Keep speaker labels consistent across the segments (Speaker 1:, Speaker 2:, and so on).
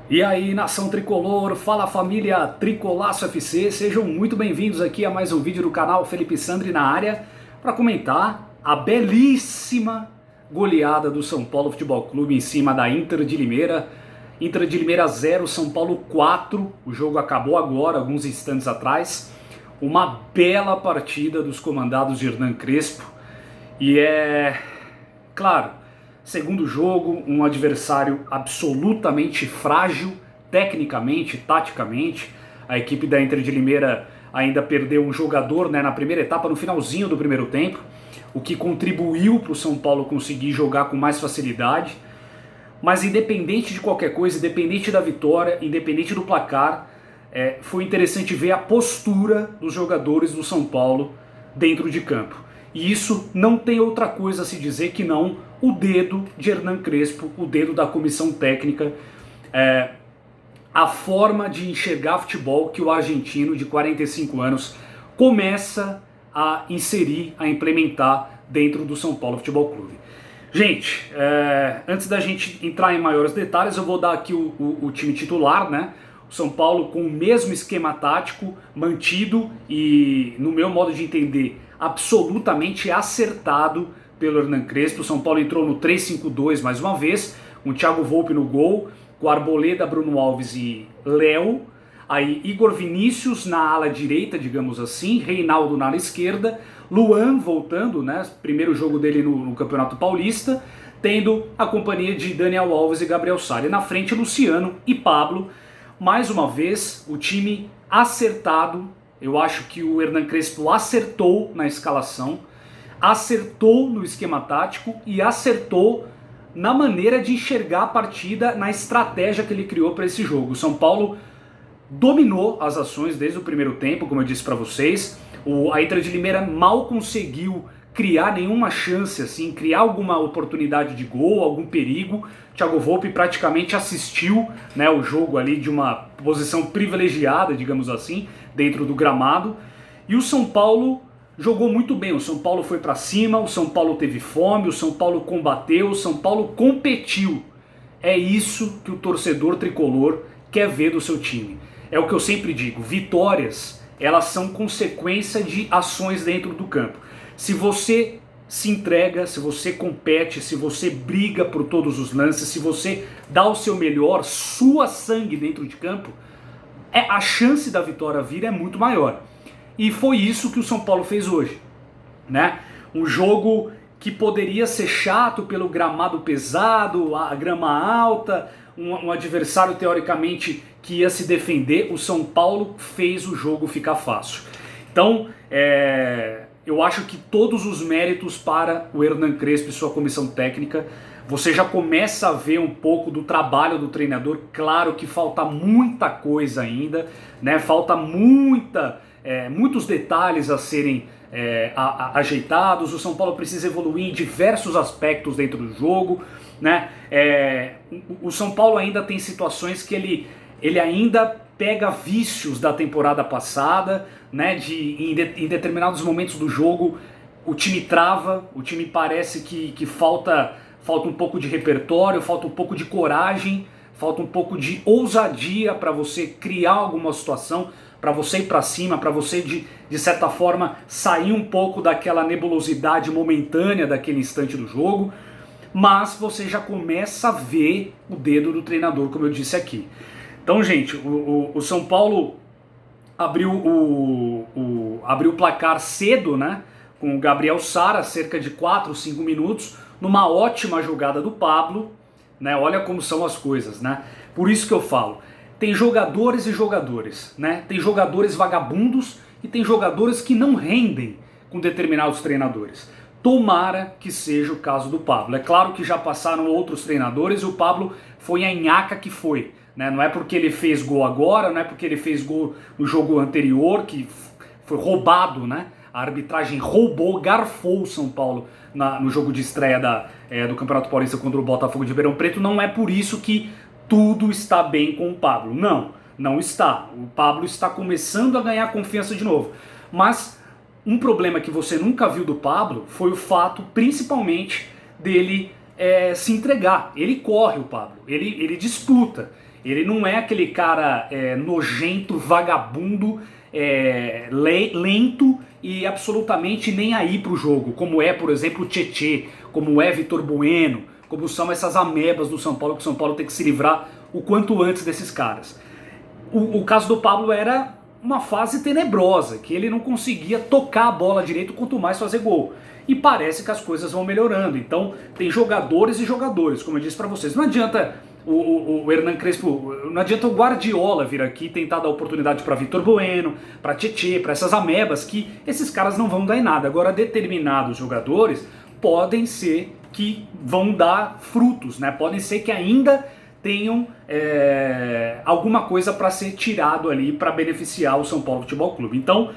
Speaker 1: E aí, nação tricolor, fala família Tricolaço FC, sejam muito bem-vindos aqui a mais um vídeo do canal Felipe Sandri na área para comentar a belíssima goleada do São Paulo Futebol Clube em cima da Inter de Limeira. Inter de Limeira 0, São Paulo 4, o jogo acabou agora, alguns instantes atrás. Uma bela partida dos comandados de Hernan Crespo e claro, segundo jogo, um adversário absolutamente frágil, tecnicamente, taticamente. A equipe da Inter de Limeira ainda perdeu um jogador, na primeira etapa, no finalzinho do primeiro tempo, o que contribuiu para o São Paulo conseguir jogar com mais facilidade. Mas independente de qualquer coisa, independente da vitória, independente do placar, foi interessante ver a postura dos jogadores do São Paulo dentro de campo. E isso não tem outra coisa a se dizer que não o dedo de Hernan Crespo, o dedo da comissão técnica, a forma de enxergar futebol que o argentino de 45 anos começa a inserir, a implementar dentro do São Paulo Futebol Clube. Gente, antes da gente entrar em maiores detalhes, eu vou dar aqui o time titular, né? O São Paulo com o mesmo esquema tático mantido e, no meu modo de entender, absolutamente acertado pelo Hernan Crespo. O São Paulo entrou no 3-5-2 mais uma vez, com o Thiago Volpi no gol, com Arboleda, Bruno Alves e Léo. Aí Igor Vinícius na ala direita, digamos assim, Reinaldo na ala esquerda, Luan voltando, né, primeiro jogo dele no Campeonato Paulista, tendo a companhia de Daniel Alves e Gabriel Sara. Na frente, Luciano e Pablo. Mais uma vez, o time acertado. Eu acho que o Hernan Crespo acertou na escalação, acertou no esquema tático e acertou na maneira de enxergar a partida, na estratégia que ele criou para esse jogo. O São Paulo dominou as ações desde o primeiro tempo, como eu disse para vocês. A Inter de Limeira mal conseguiu criar nenhuma chance, assim, criar alguma oportunidade de gol, algum perigo. Thiago Volpi praticamente assistiu, né, o jogo ali de uma posição privilegiada, digamos assim, dentro do gramado. E o São Paulo jogou muito bem. O São Paulo foi para cima, o São Paulo teve fome, o São Paulo combateu, o São Paulo competiu. É isso que o torcedor tricolor quer ver do seu time. É o que eu sempre digo, vitórias, elas são consequência de ações dentro do campo. Se você se entrega, se você compete, se você briga por todos os lances, se você dá o seu melhor, sua sangue dentro de campo, a chance da vitória vir é muito maior. E foi isso que o São Paulo fez hoje, né? Um jogo que poderia ser chato pelo gramado pesado, a grama alta, um adversário teoricamente que ia se defender. O São Paulo fez o jogo ficar fácil. Então, eu acho que todos os méritos para o Hernan Crespo e sua comissão técnica. Você já começa a ver um pouco do trabalho do treinador. Claro que falta muita coisa ainda, né? Falta muitos detalhes a serem ajeitados. O São Paulo precisa evoluir em diversos aspectos dentro do jogo, né? O São Paulo ainda tem situações que ele ainda pega vícios da temporada passada, né? Em determinados momentos do jogo o time trava, o time parece que falta um pouco de repertório, falta um pouco de coragem, falta um pouco de ousadia para você criar alguma situação, para você ir para cima, para você de certa forma sair um pouco daquela nebulosidade momentânea daquele instante do jogo. Mas você já começa a ver o dedo do treinador, como eu disse aqui. Então, gente, o São Paulo abriu o placar cedo, né, com o Gabriel Sara, cerca de 4, 5 minutos, numa ótima jogada do Pablo, né? Olha como são as coisas, né? Por isso que eu falo, tem jogadores e jogadores, né? Tem jogadores vagabundos e tem jogadores que não rendem com determinados treinadores. Tomara que seja o caso do Pablo. É claro que já passaram outros treinadores e o Pablo foi a nhaca que foi, né? Não é porque ele fez gol agora, não é porque ele fez gol no jogo anterior, que foi roubado, né? A arbitragem roubou, garfou o São Paulo no jogo de estreia do Campeonato Paulista contra o Botafogo de Ribeirão Preto. Não é por isso que tudo está bem com o Pablo. Não, não está. O Pablo está começando a ganhar confiança de novo. Mas um problema que você nunca viu do Pablo foi o fato, principalmente, dele se entregar. Ele corre, o Pablo, ele disputa. Ele não é aquele cara nojento, vagabundo, lento e absolutamente nem aí pro jogo, como é, por exemplo, o Tietê, como é Vitor Bueno, como são essas amebas do São Paulo, que o São Paulo tem que se livrar o quanto antes desses caras. O caso do Pablo era uma fase tenebrosa, que ele não conseguia tocar a bola direito, quanto mais fazer gol. E parece que as coisas vão melhorando. Então tem jogadores e jogadores, como eu disse pra vocês. Não adianta o Hernan Crespo, não adianta o Guardiola vir aqui tentar dar oportunidade para Vitor Bueno, para Tietê, para essas amebas, que esses caras não vão dar em nada. Agora, determinados jogadores podem ser que vão dar frutos, né? Podem ser que ainda tenham alguma coisa para ser tirado ali para beneficiar o São Paulo Futebol Clube. Então,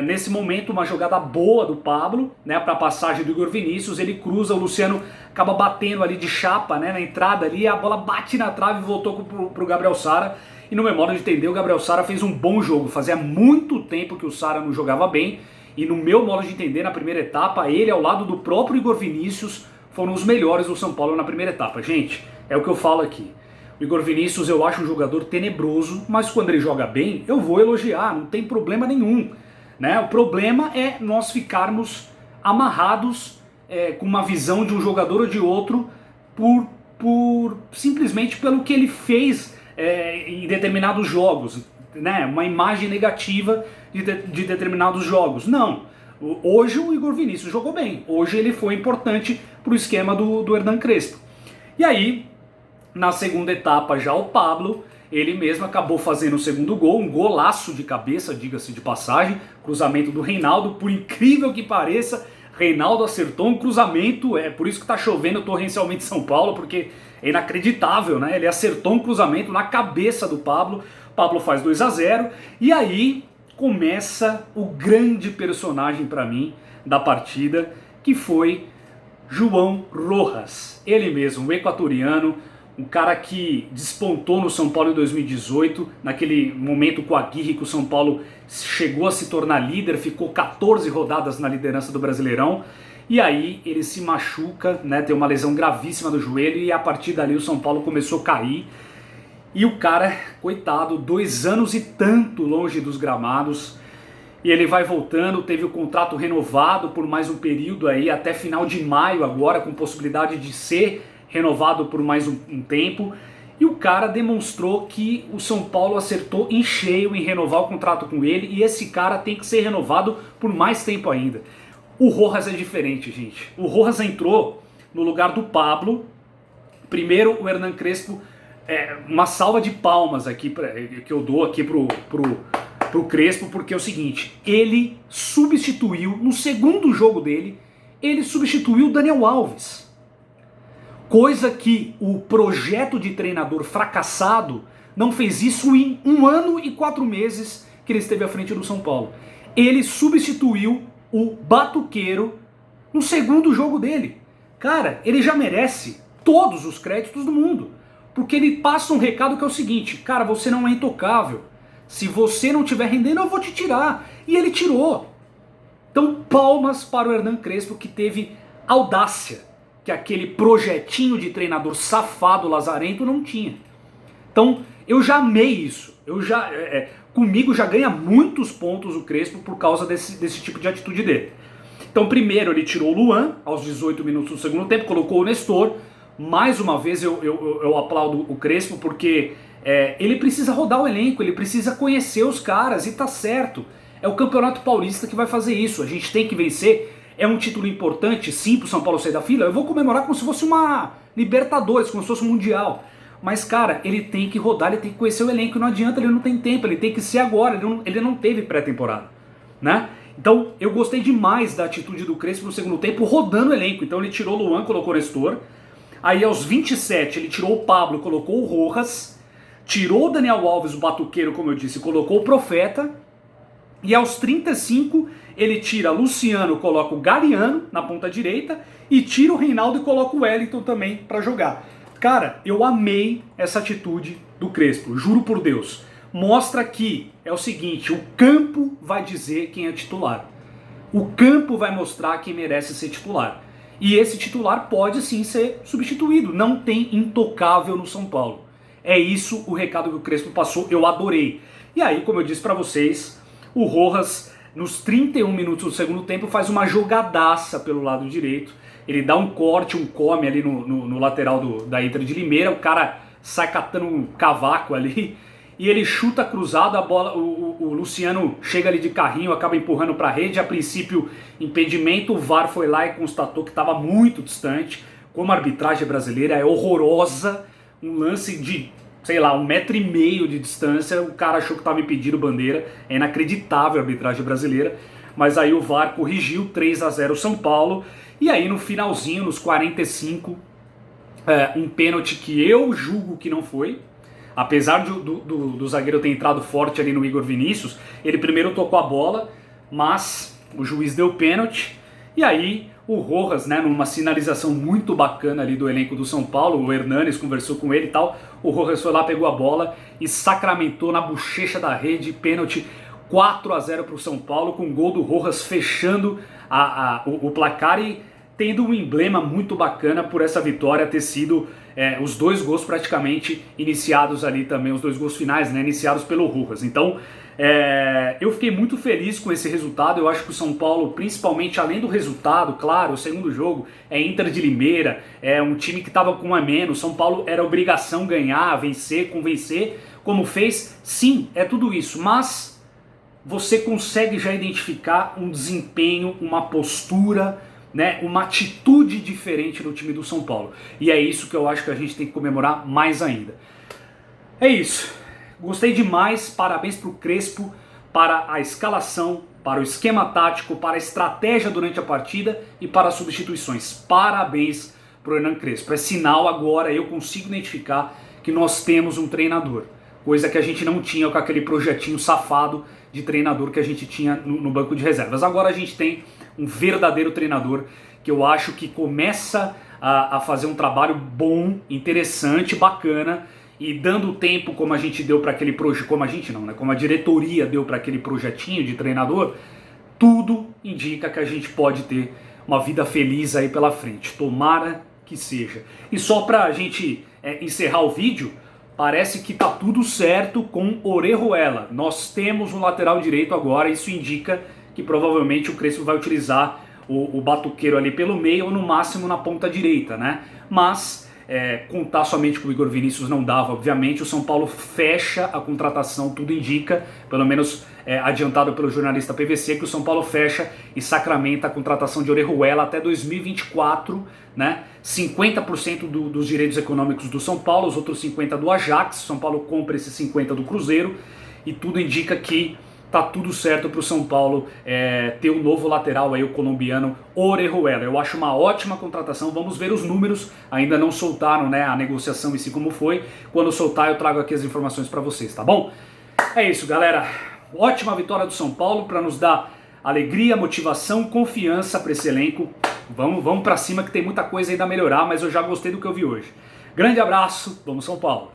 Speaker 1: nesse momento, uma jogada boa do Pablo, né, para a passagem do Igor Vinícius, ele cruza, o Luciano acaba batendo ali de chapa, né, na entrada ali, a bola bate na trave e voltou pro Gabriel Sara. E no meu modo de entender, o Gabriel Sara fez um bom jogo. Fazia muito tempo que o Sara não jogava bem, e no meu modo de entender, na primeira etapa, ele ao lado do próprio Igor Vinícius foram os melhores do São Paulo na primeira etapa. Gente, é o que eu falo aqui. O Igor Vinícius eu acho um jogador tenebroso, mas quando ele joga bem, eu vou elogiar, não tem problema nenhum. Né? O problema é nós ficarmos amarrados com uma visão de um jogador ou de outro simplesmente pelo que ele fez em determinados jogos, né? Uma imagem negativa de determinados jogos. Não, hoje o Igor Vinícius jogou bem, hoje ele foi importante para o esquema do Hernan Crespo. E aí, na segunda etapa já o Pablo, ele mesmo acabou fazendo o segundo gol, um golaço de cabeça, diga-se de passagem, cruzamento do Reinaldo, por incrível que pareça, Reinaldo acertou um cruzamento, por isso que tá chovendo torrencialmente em São Paulo, porque é inacreditável, né? Ele acertou um cruzamento na cabeça do Pablo, Pablo faz 2-0, e aí começa o grande personagem para mim da partida, que foi João Rojas, ele mesmo, o equatoriano, um cara que despontou no São Paulo em 2018, naquele momento com a Aguirre, que o São Paulo chegou a se tornar líder, ficou 14 rodadas na liderança do Brasileirão, e aí ele se machuca, né, tem uma lesão gravíssima do joelho, e a partir dali o São Paulo começou a cair, e o cara, coitado, 2 anos e tanto longe dos gramados, e ele vai voltando, teve o contrato renovado por mais um período aí, até final de maio agora, com possibilidade de ser renovado por mais um tempo, e o cara demonstrou que o São Paulo acertou em cheio em renovar o contrato com ele, e esse cara tem que ser renovado por mais tempo ainda. O Rojas é diferente, gente. O Rojas entrou no lugar do Pablo. Primeiro o Hernan Crespo, uma salva de palmas aqui que eu dou aqui pro Crespo, porque é o seguinte, ele substituiu, no segundo jogo dele, ele substituiu o Daniel Alves. Coisa que o projeto de treinador fracassado não fez isso em 1 ano e 4 meses que ele esteve à frente do São Paulo. Ele substituiu o Batuqueiro no segundo jogo dele. Cara, ele já merece todos os créditos do mundo. Porque ele passa um recado que é o seguinte, cara, você não é intocável. Se você não estiver rendendo, eu vou te tirar. E ele tirou. Então, palmas para o Hernan Crespo, que teve audácia que aquele projetinho de treinador safado lazarento não tinha. Então, eu já amei isso. Comigo já ganha muitos pontos o Crespo por causa desse tipo de atitude dele. Então, primeiro ele tirou o Luan, aos 18 minutos do segundo tempo, colocou o Nestor. Mais uma vez eu aplaudo o Crespo, porque ele precisa rodar o elenco, ele precisa conhecer os caras, e tá certo. É o Campeonato Paulista que vai fazer isso, a gente tem que vencer. É um título importante, sim, pro São Paulo sair da fila. Eu vou comemorar como se fosse uma Libertadores, como se fosse um Mundial. Mas, cara, ele tem que rodar, ele tem que conhecer o elenco. Não adianta, ele não tem tempo, ele tem que ser agora. Ele não teve pré-temporada, né? Então, eu gostei demais da atitude do Crespo no segundo tempo, rodando o elenco. Então, ele tirou o Luan, colocou o Nestor. Aí, aos 27, ele tirou o Pablo, colocou o Rojas. Tirou o Daniel Alves, o Batuqueiro, como eu disse, colocou o Profeta. E aos 35... ele tira Luciano, coloca o Gariano na ponta direita e tira o Reinaldo e coloca o Wellington também para jogar. Cara, eu amei essa atitude do Crespo, juro por Deus. Mostra que é o seguinte, o campo vai dizer quem é titular. O campo vai mostrar quem merece ser titular. E esse titular pode sim ser substituído. Não tem intocável no São Paulo. É isso o recado que o Crespo passou, eu adorei. E aí, como eu disse pra vocês, o Rojas, nos 31 minutos do segundo tempo, faz uma jogadaça pelo lado direito. Ele dá um corte, um come ali no lateral da Inter de Limeira, o cara sai catando um cavaco ali, e ele chuta cruzado, a bola, o Luciano chega ali de carrinho, acaba empurrando pra rede, a princípio impedimento, o VAR foi lá e constatou que estava muito distante, como a arbitragem brasileira é horrorosa, um lance de, sei lá, 1,5 metro de distância, o cara achou que estava impedindo bandeira, é inacreditável a arbitragem brasileira, mas aí o VAR corrigiu, 3-0 São Paulo, e aí no finalzinho, nos 45, um pênalti que eu julgo que não foi, apesar do zagueiro ter entrado forte ali no Igor Vinícius, ele primeiro tocou a bola, mas o juiz deu pênalti, e aí o Rojas, né, numa sinalização muito bacana ali do elenco do São Paulo, o Hernanes conversou com ele e tal, o Rojas foi lá, pegou a bola e sacramentou na bochecha da rede, pênalti 4-0 para o São Paulo, com o gol do Rojas fechando o placar e tendo um emblema muito bacana por essa vitória ter sido os dois gols praticamente iniciados ali também, os dois gols finais, né, iniciados pelo Rojas. Então eu fiquei muito feliz com esse resultado. Eu acho que o São Paulo, principalmente além do resultado, claro, o segundo jogo é Inter de Limeira, é um time que estava com um a menos, São Paulo era obrigação ganhar, vencer, convencer, como fez, sim, é tudo isso, mas você consegue já identificar um desempenho, uma postura, né, uma atitude diferente no time do São Paulo. E é isso que eu acho que a gente tem que comemorar mais ainda. É isso. Gostei demais. Parabéns para o Crespo, para a escalação, para o esquema tático, para a estratégia durante a partida e para as substituições. Parabéns para o Hernan Crespo. É sinal agora, eu consigo identificar que nós temos um treinador. Coisa que a gente não tinha com aquele projetinho safado de treinador que a gente tinha no banco de reservas. Agora a gente tem um verdadeiro treinador que eu acho que começa a fazer um trabalho bom, interessante, bacana, e dando tempo como a gente deu para aquele projeto, como a gente não, né? Como a diretoria deu para aquele projetinho de treinador, tudo indica que a gente pode ter uma vida feliz aí pela frente. Tomara que seja. E só para a gente encerrar o vídeo, parece que tá tudo certo com Orejuela. Nós temos um lateral direito agora, isso indica que provavelmente o Crespo vai utilizar o batuqueiro ali pelo meio ou no máximo na ponta direita, né? Mas contar somente com o Igor Vinícius não dava, obviamente. O São Paulo fecha a contratação, tudo indica, pelo menos adiantado pelo jornalista PVC, que o São Paulo fecha e sacramenta a contratação de Orejuela até 2024, né? 50% dos direitos econômicos do São Paulo, os outros 50% do Ajax. O São Paulo compra esses 50% do Cruzeiro e tudo indica que tá tudo certo para o São Paulo ter um novo lateral aí, o colombiano Orejuela. Eu acho uma ótima contratação. Vamos ver os números, ainda não soltaram, né, a negociação em si como foi. Quando soltar eu trago aqui as informações para vocês, tá bom? É isso, galera. Ótima vitória do São Paulo para nos dar alegria, motivação, confiança para esse elenco. Vamos para cima que tem muita coisa ainda a melhorar, mas eu já gostei do que eu vi hoje. Grande abraço, vamos São Paulo!